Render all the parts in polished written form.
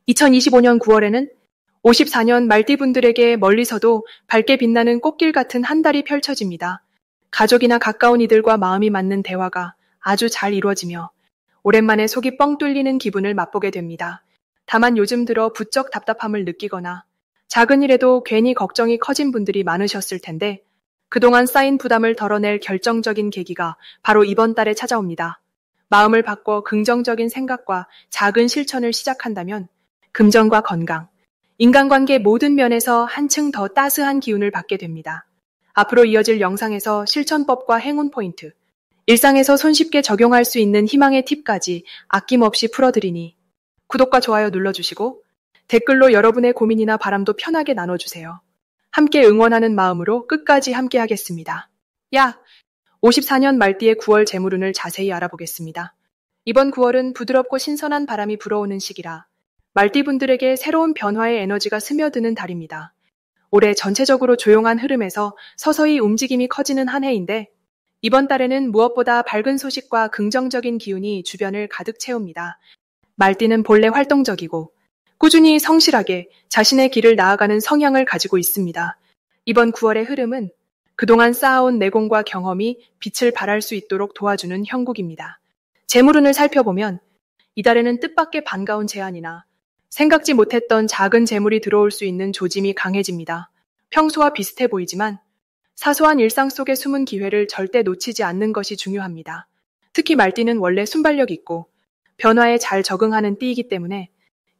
2025년 9월에는 54년 말띠분들에게 멀리서도 밝게 빛나는 꽃길 같은 한 달이 펼쳐집니다. 가족이나 가까운 이들과 마음이 맞는 대화가 아주 잘 이루어지며 오랜만에 속이 뻥 뚫리는 기분을 맛보게 됩니다. 다만 요즘 들어 부쩍 답답함을 느끼거나 작은 일에도 괜히 걱정이 커진 분들이 많으셨을 텐데 그동안 쌓인 부담을 덜어낼 결정적인 계기가 바로 이번 달에 찾아옵니다. 마음을 바꿔 긍정적인 생각과 작은 실천을 시작한다면 금전과 건강, 인간관계 모든 면에서 한층 더 따스한 기운을 받게 됩니다. 앞으로 이어질 영상에서 실천법과 행운 포인트, 일상에서 손쉽게 적용할 수 있는 희망의 팁까지 아낌없이 풀어드리니 구독과 좋아요 눌러주시고 댓글로 여러분의 고민이나 바람도 편하게 나눠주세요. 함께 응원하는 마음으로 끝까지 함께 하겠습니다. 54년 말띠의 9월 재물운을 자세히 알아보겠습니다. 이번 9월은 부드럽고 신선한 바람이 불어오는 시기라 말띠분들에게 새로운 변화의 에너지가 스며드는 달입니다. 올해 전체적으로 조용한 흐름에서 서서히 움직임이 커지는 한 해인데 이번 달에는 무엇보다 밝은 소식과 긍정적인 기운이 주변을 가득 채웁니다. 말띠는 본래 활동적이고 꾸준히 성실하게 자신의 길을 나아가는 성향을 가지고 있습니다. 이번 9월의 흐름은 그동안 쌓아온 내공과 경험이 빛을 발할 수 있도록 도와주는 형국입니다. 재물운을 살펴보면 이달에는 뜻밖의 반가운 제안이나 생각지 못했던 작은 재물이 들어올 수 있는 조짐이 강해집니다. 평소와 비슷해 보이지만 사소한 일상 속의 숨은 기회를 절대 놓치지 않는 것이 중요합니다. 특히 말띠는 원래 순발력 있고 변화에 잘 적응하는 띠이기 때문에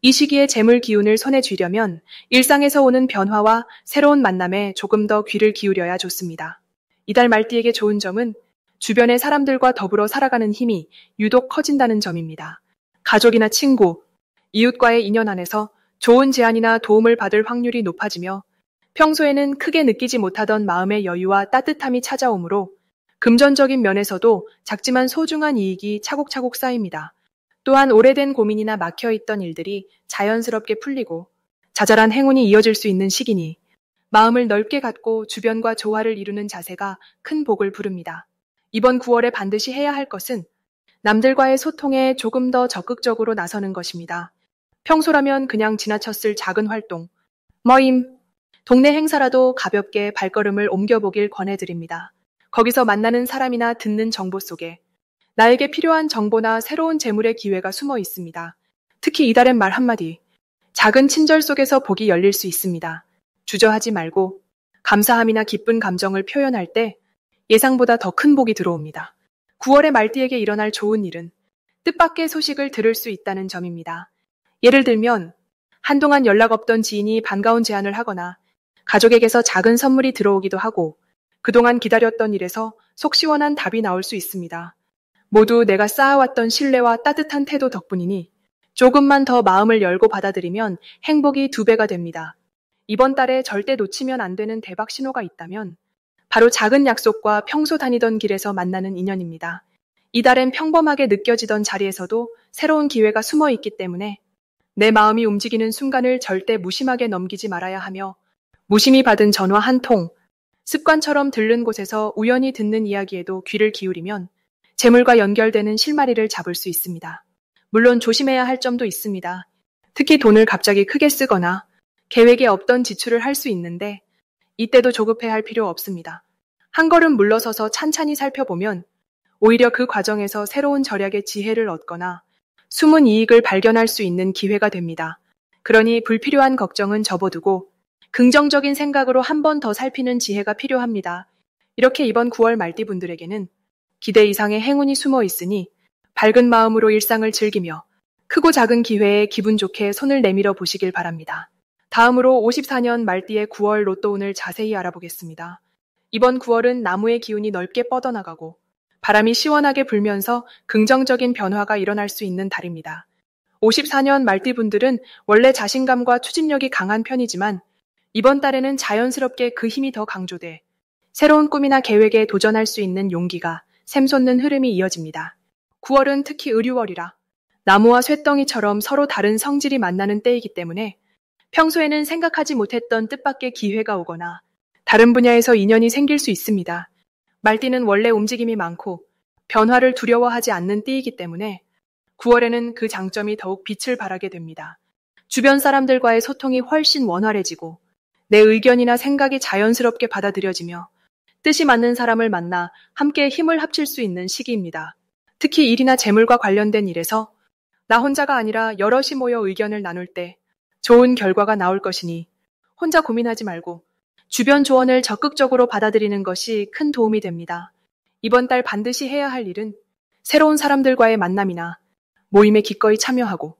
이 시기에 재물 기운을 손에 쥐려면 일상에서 오는 변화와 새로운 만남에 조금 더 귀를 기울여야 좋습니다. 이달 말띠에게 좋은 점은 주변의 사람들과 더불어 살아가는 힘이 유독 커진다는 점입니다. 가족이나 친구, 이웃과의 인연 안에서 좋은 제안이나 도움을 받을 확률이 높아지며 평소에는 크게 느끼지 못하던 마음의 여유와 따뜻함이 찾아오므로 금전적인 면에서도 작지만 소중한 이익이 차곡차곡 쌓입니다. 또한 오래된 고민이나 막혀있던 일들이 자연스럽게 풀리고 자잘한 행운이 이어질 수 있는 시기니 마음을 넓게 갖고 주변과 조화를 이루는 자세가 큰 복을 부릅니다. 이번 9월에 반드시 해야 할 것은 남들과의 소통에 조금 더 적극적으로 나서는 것입니다. 평소라면 그냥 지나쳤을 작은 활동, 모임, 동네 행사라도 가볍게 발걸음을 옮겨보길 권해드립니다. 거기서 만나는 사람이나 듣는 정보 속에 나에게 필요한 정보나 새로운 재물의 기회가 숨어 있습니다. 특히 이달엔 말 한마디, 작은 친절 속에서 복이 열릴 수 있습니다. 주저하지 말고 감사함이나 기쁜 감정을 표현할 때 예상보다 더 큰 복이 들어옵니다. 9월의 말띠에게 일어날 좋은 일은 뜻밖의 소식을 들을 수 있다는 점입니다. 예를 들면 한동안 연락 없던 지인이 반가운 제안을 하거나 가족에게서 작은 선물이 들어오기도 하고 그동안 기다렸던 일에서 속 시원한 답이 나올 수 있습니다. 모두 내가 쌓아왔던 신뢰와 따뜻한 태도 덕분이니 조금만 더 마음을 열고 받아들이면 행복이 2배가 됩니다. 이번 달에 절대 놓치면 안 되는 대박 신호가 있다면 바로 작은 약속과 평소 다니던 길에서 만나는 인연입니다. 이달엔 평범하게 느껴지던 자리에서도 새로운 기회가 숨어 있기 때문에 내 마음이 움직이는 순간을 절대 무심하게 넘기지 말아야 하며 무심히 받은 전화 한 통, 습관처럼 들른 곳에서 우연히 듣는 이야기에도 귀를 기울이면 재물과 연결되는 실마리를 잡을 수 있습니다. 물론 조심해야 할 점도 있습니다. 특히 돈을 갑자기 크게 쓰거나 계획에 없던 지출을 할 수 있는데 이때도 조급해할 필요 없습니다. 한 걸음 물러서서 찬찬히 살펴보면 오히려 그 과정에서 새로운 절약의 지혜를 얻거나 숨은 이익을 발견할 수 있는 기회가 됩니다. 그러니 불필요한 걱정은 접어두고 긍정적인 생각으로 한 번 더 살피는 지혜가 필요합니다. 이렇게 이번 9월 말띠 분들에게는 기대 이상의 행운이 숨어 있으니 밝은 마음으로 일상을 즐기며 크고 작은 기회에 기분 좋게 손을 내밀어 보시길 바랍니다. 다음으로 54년 말띠의 9월 로또운을 자세히 알아보겠습니다. 이번 9월은 나무의 기운이 넓게 뻗어나가고 바람이 시원하게 불면서 긍정적인 변화가 일어날 수 있는 달입니다. 54년 말띠 분들은 원래 자신감과 추진력이 강한 편이지만 이번 달에는 자연스럽게 그 힘이 더 강조돼 새로운 꿈이나 계획에 도전할 수 있는 용기가 샘솟는 흐름이 이어집니다. 9월은 특히 의류월이라 나무와 쇳덩이처럼 서로 다른 성질이 만나는 때이기 때문에 평소에는 생각하지 못했던 뜻밖의 기회가 오거나 다른 분야에서 인연이 생길 수 있습니다. 말띠는 원래 움직임이 많고 변화를 두려워하지 않는 띠이기 때문에 9월에는 그 장점이 더욱 빛을 발하게 됩니다. 주변 사람들과의 소통이 훨씬 원활해지고 내 의견이나 생각이 자연스럽게 받아들여지며 뜻이 맞는 사람을 만나 함께 힘을 합칠 수 있는 시기입니다. 특히 일이나 재물과 관련된 일에서 나 혼자가 아니라 여럿이 모여 의견을 나눌 때 좋은 결과가 나올 것이니 혼자 고민하지 말고 주변 조언을 적극적으로 받아들이는 것이 큰 도움이 됩니다. 이번 달 반드시 해야 할 일은 새로운 사람들과의 만남이나 모임에 기꺼이 참여하고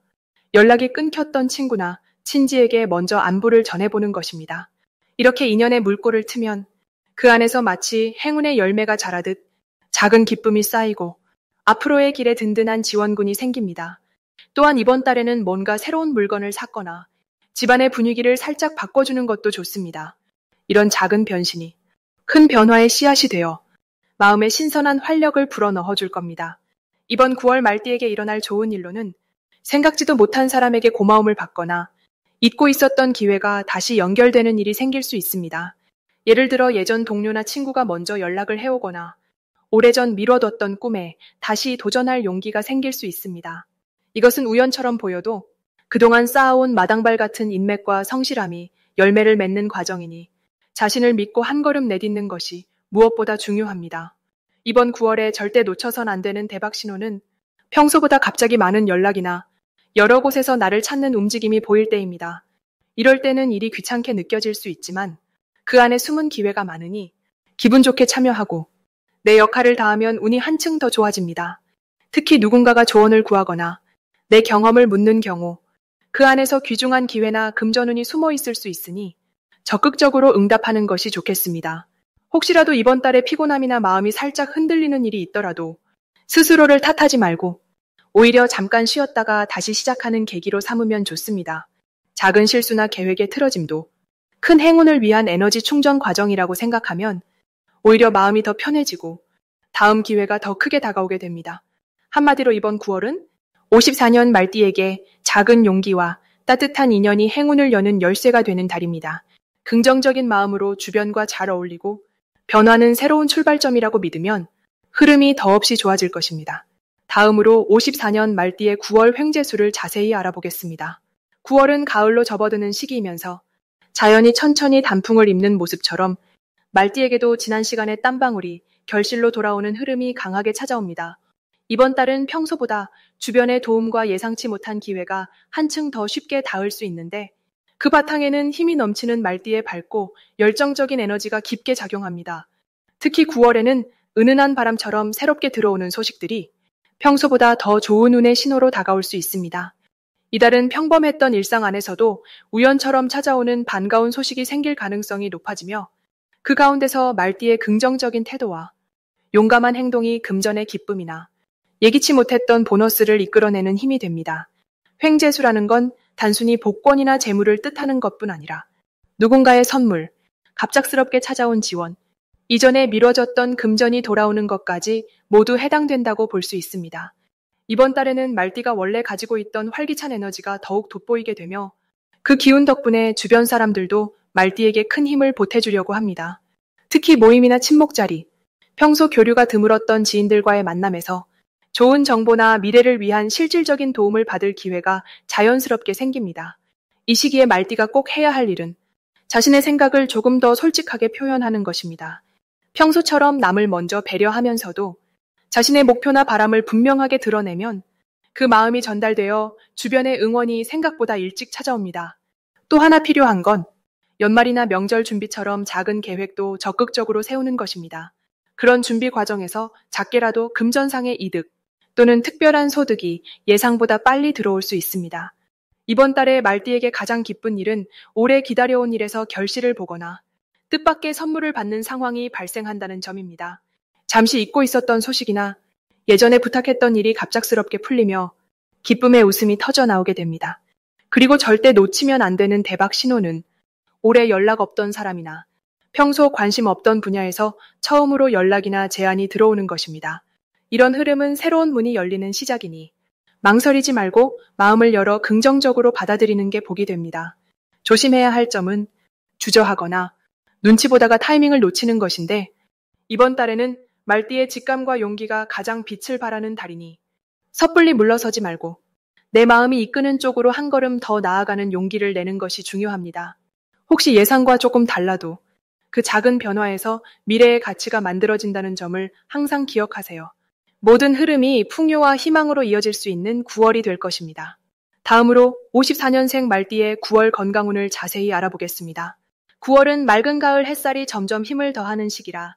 연락이 끊겼던 친구나 친지에게 먼저 안부를 전해보는 것입니다. 이렇게 인연의 물꼬를 트면 그 안에서 마치 행운의 열매가 자라듯 작은 기쁨이 쌓이고 앞으로의 길에 든든한 지원군이 생깁니다. 또한 이번 달에는 뭔가 새로운 물건을 샀거나 집안의 분위기를 살짝 바꿔주는 것도 좋습니다. 이런 작은 변신이 큰 변화의 씨앗이 되어 마음에 신선한 활력을 불어넣어 줄 겁니다. 이번 9월 말띠에게 일어날 좋은 일로는 생각지도 못한 사람에게 고마움을 받거나 잊고 있었던 기회가 다시 연결되는 일이 생길 수 있습니다. 예를 들어 예전 동료나 친구가 먼저 연락을 해오거나 오래전 미뤄뒀던 꿈에 다시 도전할 용기가 생길 수 있습니다. 이것은 우연처럼 보여도 그동안 쌓아온 마당발 같은 인맥과 성실함이 열매를 맺는 과정이니 자신을 믿고 한 걸음 내딛는 것이 무엇보다 중요합니다. 이번 9월에 절대 놓쳐선 안 되는 대박 신호는 평소보다 갑자기 많은 연락이나 여러 곳에서 나를 찾는 움직임이 보일 때입니다. 이럴 때는 일이 귀찮게 느껴질 수 있지만 그 안에 숨은 기회가 많으니 기분 좋게 참여하고 내 역할을 다하면 운이 한층 더 좋아집니다. 특히 누군가가 조언을 구하거나 내 경험을 묻는 경우 그 안에서 귀중한 기회나 금전운이 숨어 있을 수 있으니 적극적으로 응답하는 것이 좋겠습니다. 혹시라도 이번 달에 피곤함이나 마음이 살짝 흔들리는 일이 있더라도 스스로를 탓하지 말고 오히려 잠깐 쉬었다가 다시 시작하는 계기로 삼으면 좋습니다. 작은 실수나 계획의 틀어짐도 큰 행운을 위한 에너지 충전 과정이라고 생각하면 오히려 마음이 더 편해지고 다음 기회가 더 크게 다가오게 됩니다. 한마디로 이번 9월은 54년 말띠에게 작은 용기와 따뜻한 인연이 행운을 여는 열쇠가 되는 달입니다. 긍정적인 마음으로 주변과 잘 어울리고 변화는 새로운 출발점이라고 믿으면 흐름이 더없이 좋아질 것입니다. 다음으로 54년 말띠의 9월 횡재수를 자세히 알아보겠습니다. 9월은 가을로 접어드는 시기이면서 자연이 천천히 단풍을 입는 모습처럼 말띠에게도 지난 시간의 땀방울이 결실로 돌아오는 흐름이 강하게 찾아옵니다. 이번 달은 평소보다 주변의 도움과 예상치 못한 기회가 한층 더 쉽게 닿을 수 있는데 그 바탕에는 힘이 넘치는 말띠의 밝고 열정적인 에너지가 깊게 작용합니다. 특히 9월에는 은은한 바람처럼 새롭게 들어오는 소식들이 평소보다 더 좋은 운의 신호로 다가올 수 있습니다. 이달은 평범했던 일상 안에서도 우연처럼 찾아오는 반가운 소식이 생길 가능성이 높아지며 그 가운데서 말띠의 긍정적인 태도와 용감한 행동이 금전의 기쁨이나 예기치 못했던 보너스를 이끌어내는 힘이 됩니다. 횡재수라는 건 단순히 복권이나 재물을 뜻하는 것뿐 아니라 누군가의 선물, 갑작스럽게 찾아온 지원, 이전에 미뤄졌던 금전이 돌아오는 것까지 모두 해당된다고 볼 수 있습니다. 이번 달에는 말띠가 원래 가지고 있던 활기찬 에너지가 더욱 돋보이게 되며 그 기운 덕분에 주변 사람들도 말띠에게 큰 힘을 보태주려고 합니다. 특히 모임이나 친목 자리, 평소 교류가 드물었던 지인들과의 만남에서 좋은 정보나 미래를 위한 실질적인 도움을 받을 기회가 자연스럽게 생깁니다. 이 시기에 말띠가 꼭 해야 할 일은 자신의 생각을 조금 더 솔직하게 표현하는 것입니다. 평소처럼 남을 먼저 배려하면서도 자신의 목표나 바람을 분명하게 드러내면 그 마음이 전달되어 주변의 응원이 생각보다 일찍 찾아옵니다. 또 하나 필요한 건 연말이나 명절 준비처럼 작은 계획도 적극적으로 세우는 것입니다. 그런 준비 과정에서 작게라도 금전상의 이득 또는 특별한 소득이 예상보다 빨리 들어올 수 있습니다. 이번 달에 말띠에게 가장 기쁜 일은 오래 기다려온 일에서 결실을 보거나 뜻밖의 선물을 받는 상황이 발생한다는 점입니다. 잠시 잊고 있었던 소식이나 예전에 부탁했던 일이 갑작스럽게 풀리며 기쁨의 웃음이 터져 나오게 됩니다. 그리고 절대 놓치면 안 되는 대박 신호는 오래 연락 없던 사람이나 평소 관심 없던 분야에서 처음으로 연락이나 제안이 들어오는 것입니다. 이런 흐름은 새로운 문이 열리는 시작이니 망설이지 말고 마음을 열어 긍정적으로 받아들이는 게 복이 됩니다. 조심해야 할 점은 주저하거나 눈치 보다가 타이밍을 놓치는 것인데 이번 달에는 말띠의 직감과 용기가 가장 빛을 발하는 달이니 섣불리 물러서지 말고 내 마음이 이끄는 쪽으로 한 걸음 더 나아가는 용기를 내는 것이 중요합니다. 혹시 예상과 조금 달라도 그 작은 변화에서 미래의 가치가 만들어진다는 점을 항상 기억하세요. 모든 흐름이 풍요와 희망으로 이어질 수 있는 9월이 될 것입니다. 다음으로 54년생 말띠의 9월 건강운을 자세히 알아보겠습니다. 9월은 맑은 가을 햇살이 점점 힘을 더하는 시기라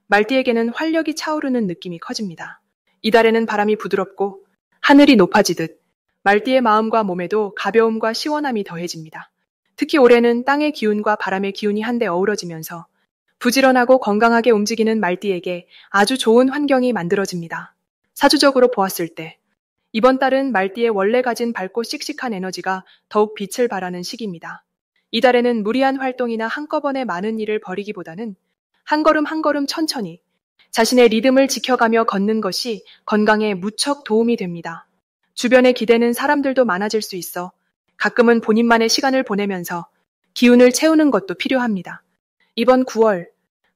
말띠에게는 활력이 차오르는 느낌이 커집니다. 이달에는 바람이 부드럽고 하늘이 높아지듯 말띠의 마음과 몸에도 가벼움과 시원함이 더해집니다. 특히 올해는 땅의 기운과 바람의 기운이 한데 어우러지면서 부지런하고 건강하게 움직이는 말띠에게 아주 좋은 환경이 만들어집니다. 사주적으로 보았을 때 이번 달은 말띠의 원래 가진 밝고 씩씩한 에너지가 더욱 빛을 발하는 시기입니다. 이달에는 무리한 활동이나 한꺼번에 많은 일을 벌이기보다는 한 걸음 한 걸음 천천히 자신의 리듬을 지켜가며 걷는 것이 건강에 무척 도움이 됩니다. 주변에 기대는 사람들도 많아질 수 있어 가끔은 본인만의 시간을 보내면서 기운을 채우는 것도 필요합니다. 이번 9월,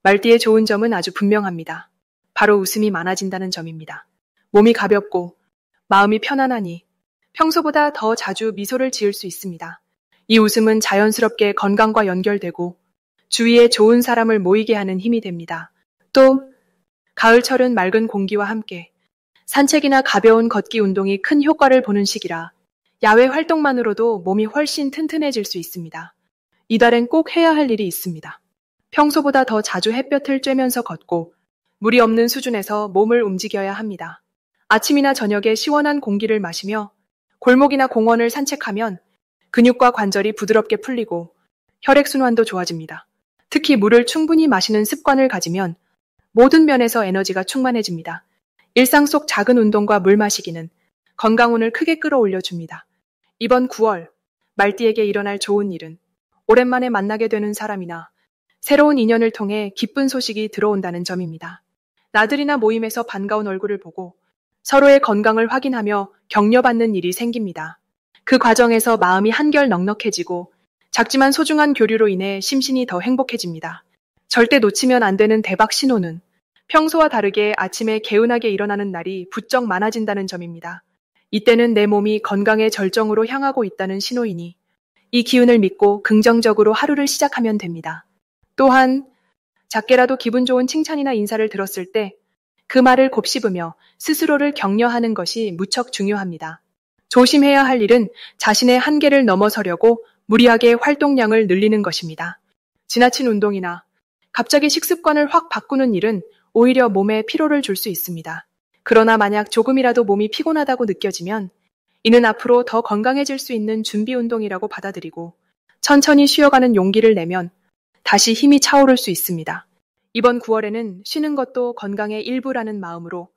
말띠의 좋은 점은 아주 분명합니다. 바로 웃음이 많아진다는 점입니다. 몸이 가볍고 마음이 편안하니 평소보다 더 자주 미소를 지을 수 있습니다. 이 웃음은 자연스럽게 건강과 연결되고 주위에 좋은 사람을 모이게 하는 힘이 됩니다. 또 가을철은 맑은 공기와 함께 산책이나 가벼운 걷기 운동이 큰 효과를 보는 시기라 야외 활동만으로도 몸이 훨씬 튼튼해질 수 있습니다. 이달엔 꼭 해야 할 일이 있습니다. 평소보다 더 자주 햇볕을 쬐면서 걷고 무리 없는 수준에서 몸을 움직여야 합니다. 아침이나 저녁에 시원한 공기를 마시며 골목이나 공원을 산책하면 근육과 관절이 부드럽게 풀리고 혈액순환도 좋아집니다. 특히 물을 충분히 마시는 습관을 가지면 모든 면에서 에너지가 충만해집니다. 일상 속 작은 운동과 물 마시기는 건강운을 크게 끌어올려줍니다. 이번 9월, 말띠에게 일어날 좋은 일은 오랜만에 만나게 되는 사람이나 새로운 인연을 통해 기쁜 소식이 들어온다는 점입니다. 나들이나 모임에서 반가운 얼굴을 보고 서로의 건강을 확인하며 격려받는 일이 생깁니다. 그 과정에서 마음이 한결 넉넉해지고 작지만 소중한 교류로 인해 심신이 더 행복해집니다. 절대 놓치면 안 되는 대박 신호는 평소와 다르게 아침에 개운하게 일어나는 날이 부쩍 많아진다는 점입니다. 이때는 내 몸이 건강의 절정으로 향하고 있다는 신호이니 이 기운을 믿고 긍정적으로 하루를 시작하면 됩니다. 또한 작게라도 기분 좋은 칭찬이나 인사를 들었을 때 그 말을 곱씹으며 스스로를 격려하는 것이 무척 중요합니다. 조심해야 할 일은 자신의 한계를 넘어서려고 무리하게 활동량을 늘리는 것입니다. 지나친 운동이나 갑자기 식습관을 확 바꾸는 일은 오히려 몸에 피로를 줄 수 있습니다. 그러나 만약 조금이라도 몸이 피곤하다고 느껴지면 이는 앞으로 더 건강해질 수 있는 준비 운동이라고 받아들이고 천천히 쉬어가는 용기를 내면 다시 힘이 차오를 수 있습니다. 이번 9월에는 쉬는 것도 건강의 일부라는 마음으로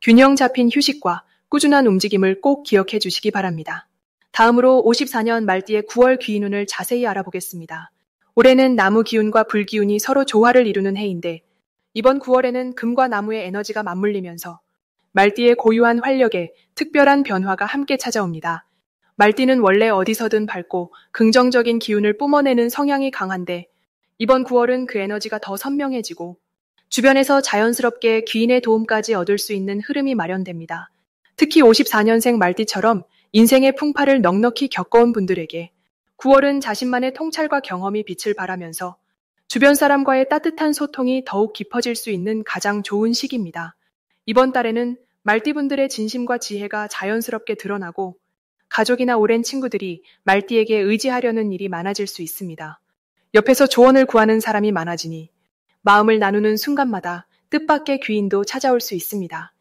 균형 잡힌 휴식과 꾸준한 움직임을 꼭 기억해 주시기 바랍니다. 다음으로 54년 말띠의 9월 귀인운을 자세히 알아보겠습니다. 올해는 나무 기운과 불 기운이 서로 조화를 이루는 해인데 이번 9월에는 금과 나무의 에너지가 맞물리면서 말띠의 고유한 활력에 특별한 변화가 함께 찾아옵니다. 말띠는 원래 어디서든 밝고 긍정적인 기운을 뿜어내는 성향이 강한데 이번 9월은 그 에너지가 더 선명해지고 주변에서 자연스럽게 귀인의 도움까지 얻을 수 있는 흐름이 마련됩니다. 특히 54년생 말띠처럼 인생의 풍파를 넉넉히 겪어온 분들에게 9월은 자신만의 통찰과 경험이 빛을 발하면서 주변 사람과의 따뜻한 소통이 더욱 깊어질 수 있는 가장 좋은 시기입니다. 이번 달에는 말띠분들의 진심과 지혜가 자연스럽게 드러나고 가족이나 오랜 친구들이 말띠에게 의지하려는 일이 많아질 수 있습니다. 옆에서 조언을 구하는 사람이 많아지니 마음을 나누는 순간마다 뜻밖의 귀인도 찾아올 수 있습니다.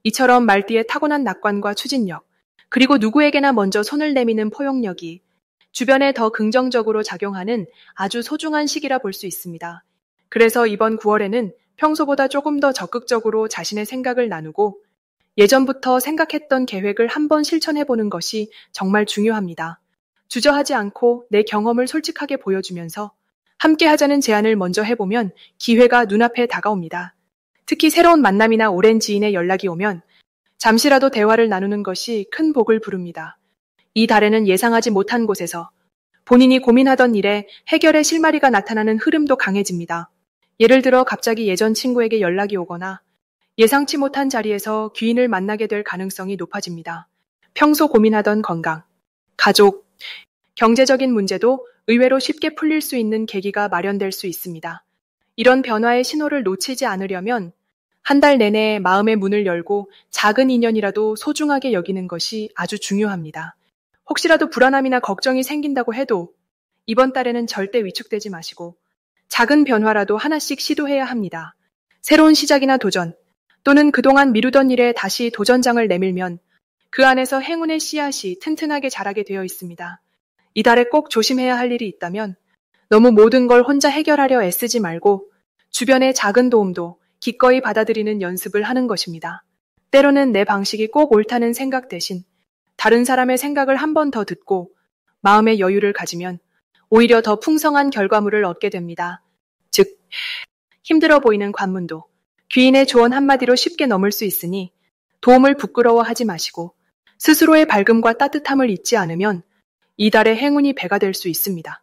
이처럼 말띠의 타고난 낙관과 추진력, 그리고 누구에게나 먼저 손을 내미는 포용력이 주변에 더 긍정적으로 작용하는 아주 소중한 시기라 볼 수 있습니다. 그래서 이번 9월에는 평소보다 조금 더 적극적으로 자신의 생각을 나누고 예전부터 생각했던 계획을 한번 실천해보는 것이 정말 중요합니다. 주저하지 않고 내 경험을 솔직하게 보여주면서 함께 하자는 제안을 먼저 해보면 기회가 눈앞에 다가옵니다. 특히 새로운 만남이나 오랜 지인의 연락이 오면 잠시라도 대화를 나누는 것이 큰 복을 부릅니다. 이 달에는 예상하지 못한 곳에서 본인이 고민하던 일에 해결의 실마리가 나타나는 흐름도 강해집니다. 예를 들어 갑자기 예전 친구에게 연락이 오거나 예상치 못한 자리에서 귀인을 만나게 될 가능성이 높아집니다. 평소 고민하던 건강, 가족, 경제적인 문제도 의외로 쉽게 풀릴 수 있는 계기가 마련될 수 있습니다. 이런 변화의 신호를 놓치지 않으려면 한 달 내내 마음의 문을 열고 작은 인연이라도 소중하게 여기는 것이 아주 중요합니다. 혹시라도 불안함이나 걱정이 생긴다고 해도 이번 달에는 절대 위축되지 마시고 작은 변화라도 하나씩 시도해야 합니다. 새로운 시작이나 도전, 또는 그동안 미루던 일에 다시 도전장을 내밀면 그 안에서 행운의 씨앗이 튼튼하게 자라게 되어 있습니다. 이달에 꼭 조심해야 할 일이 있다면 너무 모든 걸 혼자 해결하려 애쓰지 말고 주변의 작은 도움도 기꺼이 받아들이는 연습을 하는 것입니다. 때로는 내 방식이 꼭 옳다는 생각 대신 다른 사람의 생각을 한 번 더 듣고 마음의 여유를 가지면 오히려 더 풍성한 결과물을 얻게 됩니다. 즉, 힘들어 보이는 관문도 귀인의 조언 한마디로 쉽게 넘을 수 있으니 도움을 부끄러워하지 마시고 스스로의 밝음과 따뜻함을 잊지 않으면 이달의 행운이 배가 될 수 있습니다.